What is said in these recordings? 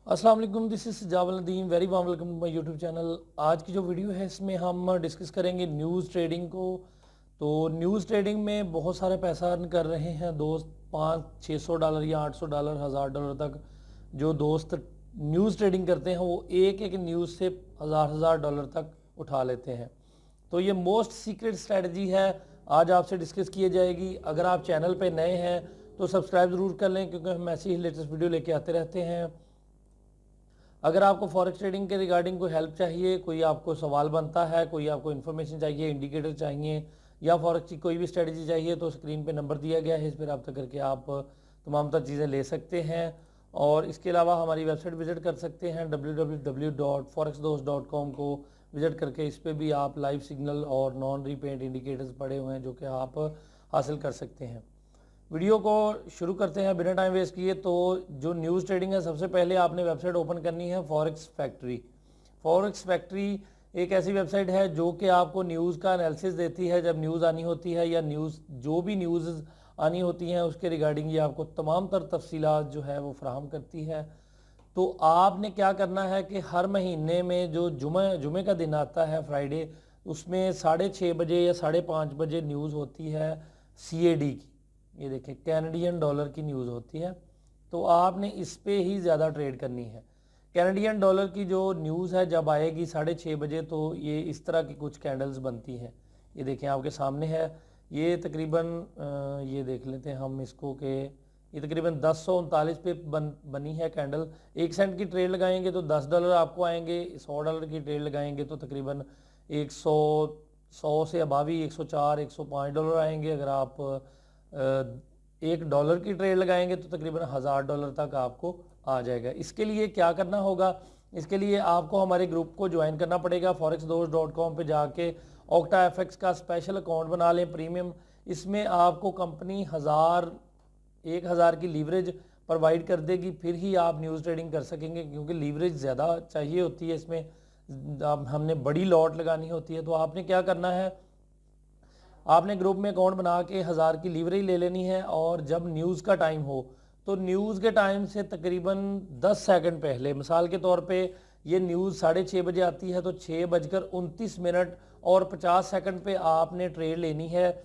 अस्सलाम वालेकुम, this is Javal Nadeem, very warm welcome to my YouTube channel. आज की जो वीडियो है इसमें हम डिस्कस करेंगे न्यूज़ ट्रेडिंग को। तो न्यूज़ ट्रेडिंग में बहुत सारे पैसा अर्न कर रहे हैं दोस्त, $500-600 या $800 $1000 तक। जो दोस्त न्यूज़ ट्रेडिंग करते हैं वो एक एक न्यूज़ से हज़ार डॉलर तक उठा लेते हैं। तो ये मोस्ट सीक्रेट स्ट्रेटजी है, आज आपसे डिस्कस की जाएगी। अगर आप चैनल पे नए हैं तो सब्सक्राइब ज़रूर कर लें, क्योंकि हम ऐसी ही लेटेस्ट वीडियो लेके आते रहते हैं। अगर आपको फॉरेक्स ट्रेडिंग के रिगार्डिंग कोई हेल्प चाहिए, कोई आपको सवाल बनता है, कोई आपको इन्फॉर्मेशन चाहिए, इंडिकेटर चाहिए या फॉरेक्स की कोई भी स्ट्रेटजी चाहिए, तो स्क्रीन पे नंबर दिया गया है, इस पर रब्ता करके आप तमाम तर चीज़ें ले सकते हैं। और इसके अलावा हमारी वेबसाइट विज़िट कर सकते हैं www.forexdost.com को विज़िट करके इस पर भी आप लाइव सिग्नल और नॉन रीपेंट इंडिकेटर्स पड़े हुए हैं जो कि आप हासिल कर सकते हैं। वीडियो को शुरू करते हैं बिना टाइम वेस्ट किए। तो जो न्यूज़ ट्रेडिंग है, सबसे पहले आपने वेबसाइट ओपन करनी है फॉरेक्स फैक्ट्री। फॉरेक्स फैक्ट्री एक ऐसी वेबसाइट है जो कि आपको न्यूज़ का एनालिसिस देती है। जब न्यूज़ आनी होती है या न्यूज़ जो भी न्यूज़ आनी होती हैं उसके रिगार्डिंग ये आपको तमाम तर तफसीलात जो है वो फराहम करती है। तो आपने क्या करना है कि हर महीने में जो जुमे का दिन आता है, फ्राइडे, उसमें 6:30 बजे या 5:30 बजे न्यूज़ होती है CAD की। ये देखें, कैनेडियन डॉलर की न्यूज़ होती है। तो आपने इस पे ही ज़्यादा ट्रेड करनी है। कैनेडियन डॉलर की जो न्यूज़ है जब आएगी 6:30 बजे, तो ये इस तरह की कुछ कैंडल्स बनती हैं। ये देखें आपके सामने है। ये तकरीबन ये देख लेते हैं हम इसको कि ये तकरीबन 1039 पे बनी है कैंडल। 1 सेंट की ट्रेड लगाएंगे तो $10 आपको आएंगे। $100 की ट्रेड लगाएंगे तो तकरीबन 100 से अबावी $104 $105 आएंगे। अगर आप $1 की ट्रेड लगाएंगे तो तकरीबन $1000 तक आपको आ जाएगा। इसके लिए क्या करना होगा? इसके लिए आपको हमारे ग्रुप को ज्वाइन करना पड़ेगा। forexdost.com पे जाके ऑक्टा FX का स्पेशल अकाउंट बना लें, प्रीमियम। इसमें आपको कंपनी 1000 की लीवरेज प्रोवाइड कर देगी, फिर ही आप न्यूज़ ट्रेडिंग कर सकेंगे, क्योंकि लीवरेज ज़्यादा चाहिए होती है इसमें। हमने बड़ी लॉट लगानी होती है। तो आपने क्या करना है, आपने ग्रुप में अकाउंट बना के 1000 की लीवरेज ले लेनी है। और जब न्यूज़ का टाइम हो तो न्यूज़ के टाइम से तकरीबन 10 सेकंड पहले, मिसाल के तौर पे ये न्यूज़ 6:30 बजे आती है तो 6:29 और 50 सेकंड पे आपने ट्रेड लेनी है।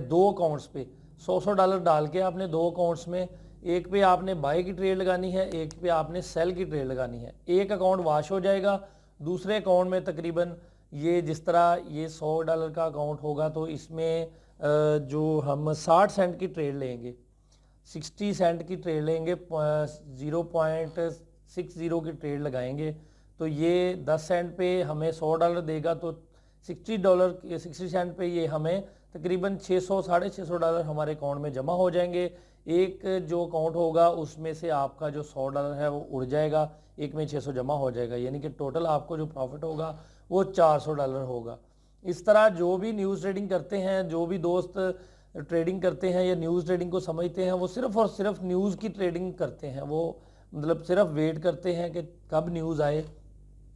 दो अकाउंट्स पे $100 डाल के आपने दो अकाउंट्स में, एक पे आपने बाय की ट्रेड लगानी है, एक पे आपने सेल की ट्रेड लगानी है। एक अकाउंट वॉश हो जाएगा, दूसरे अकाउंट में तकरीबन ये जिस तरह ये $100 का अकाउंट होगा तो इसमें जो हम 60 सेंट की ट्रेड लेंगे, 60 सेंट की ट्रेड लेंगे, 0.60 की ट्रेड लगाएंगे, तो ये 10 सेंट पे हमें $100 देगा। तो $60 सेंट पे ये हमें तकरीबन 600 $650 हमारे अकाउंट में जमा हो जाएंगे। एक जो अकाउंट होगा उसमें से आपका जो $100 है वो उड़ जाएगा, एक में 600 जमा हो जाएगा, यानी कि टोटल आपको जो प्रॉफिट होगा वो $400 होगा। इस तरह जो भी न्यूज़ ट्रेडिंग करते हैं, जो भी दोस्त ट्रेडिंग करते हैं या न्यूज़ ट्रेडिंग को समझते हैं, वो सिर्फ और सिर्फ न्यूज़ की ट्रेडिंग करते हैं। वो मतलब सिर्फ वेट करते हैं कि कब न्यूज़ आए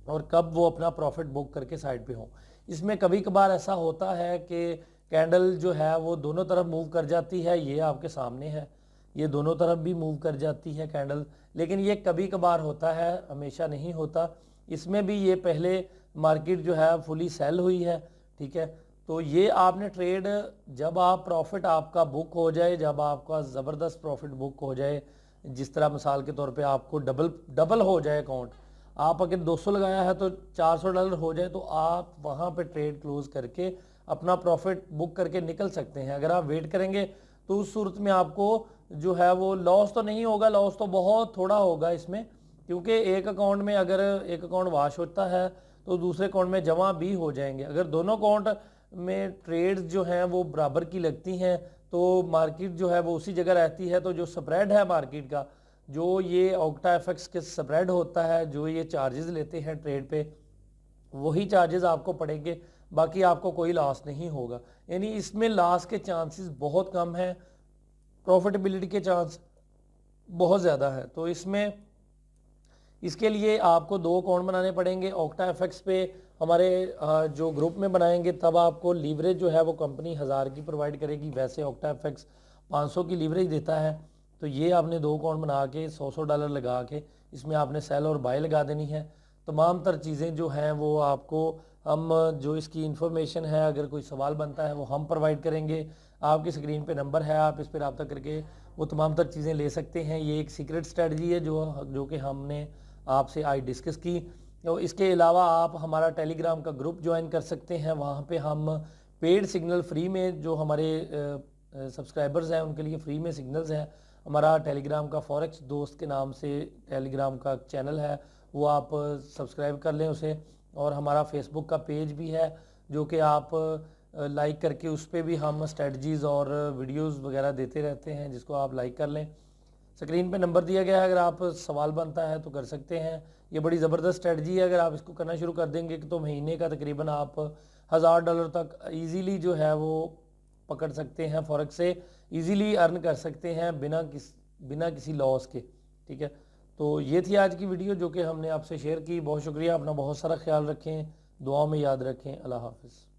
और कब वो अपना प्रॉफिट बुक करके साइड पे हों। इसमें कभी कभार ऐसा होता है कि कैंडल जो है वो दोनों तरफ मूव कर जाती है। ये आपके सामने है, ये दोनों तरफ भी मूव कर जाती है कैंडल, लेकिन ये कभी कभार होता है, हमेशा नहीं होता। इसमें भी ये पहले मार्केट जो है फुली सेल हुई है, ठीक है। तो ये आपने ट्रेड, जब आप प्रॉफिट आपका बुक हो जाए, जब आपका ज़बरदस्त प्रॉफिट बुक हो जाए, जिस तरह मिसाल के तौर पे आपको डबल हो जाए अकाउंट, आप अगर 200 लगाया है तो $400 हो जाए, तो आप वहाँ पे ट्रेड क्लोज करके अपना प्रॉफिट बुक करके निकल सकते हैं। अगर आप वेट करेंगे तो उस सूरत में आपको जो है वो लॉस तो नहीं होगा, लॉस तो बहुत थोड़ा होगा इसमें, क्योंकि एक अकाउंट में अगर एक अकाउंट वॉश होता है तो दूसरे अकाउंट में जमा भी हो जाएंगे। अगर दोनों अकाउंट में ट्रेड्स जो हैं वो बराबर की लगती हैं तो मार्केट जो है वो उसी जगह रहती है। तो जो स्प्रेड है मार्केट का, जो ये ऑक्टा FX के स्प्रेड होता है, जो ये चार्जेस लेते हैं ट्रेड पे, वही चार्जेस आपको पड़ेंगे, बाकी आपको कोई लॉस नहीं होगा। यानी इसमें लॉस के चांसेस बहुत कम हैं, प्रॉफिटेबिलिटी के चांस बहुत ज़्यादा है। तो इसके लिए आपको दो अकाउंट बनाने पड़ेंगे। ऑक्टा FX पे हमारे जो ग्रुप में बनाएंगे तब आपको लीवरेज जो है वो कंपनी 1000 की प्रोवाइड करेगी। वैसे ऑक्टा FX 500 की लीवरेज देता है, तो ये आपने 2 अकाउंट बना के $100 लगा के इसमें आपने सेल और बाय लगा देनी है। तमाम तर चीज़ें जो हैं वो आपको हम जो इसकी इन्फॉर्मेशन है, अगर कोई सवाल बनता है वो हम प्रोवाइड करेंगे। आपकी स्क्रीन पे नंबर है, आप इस पर रब्ता करके वो तमाम तर चीज़ें ले सकते हैं। ये एक सीक्रेट स्ट्रेटजी है जो कि हमने आपसे आज डिस्कस की। तो इसके अलावा आप हमारा टेलीग्राम का ग्रुप ज्वाइन कर सकते हैं। वहाँ पे हम पेड सिग्नल फ्री में, जो हमारे सब्सक्राइबर्स हैं उनके लिए फ्री में सिग्नल्स हैं। हमारा टेलीग्राम का फॉरेक्स दोस्त के नाम से टेलीग्राम का चैनल है, वो आप सब्सक्राइब कर लें उसे। और हमारा फेसबुक का पेज भी है जो कि आप लाइक करके उस पर भी हम स्ट्रेटजीज़ और वीडियोस वगैरह देते रहते हैं, जिसको आप लाइक कर लें। स्क्रीन पे नंबर दिया गया है, अगर आप सवाल बनता है तो कर सकते हैं। ये बड़ी ज़बरदस्त स्ट्रेटजी है, अगर आप इसको करना शुरू कर देंगे तो महीने का तकरीबन आप $1000 तक इजीली जो है वो पकड़ सकते हैं। फॉरेक्स से इजीली अर्न कर सकते हैं बिना किसी लॉस के। ठीक है, तो ये थी आज की वीडियो जो कि हमने आपसे शेयर की। बहुत शुक्रिया, अपना बहुत सारा ख्याल रखें, दुआओं में याद रखें। अल्लाह हाफिज़।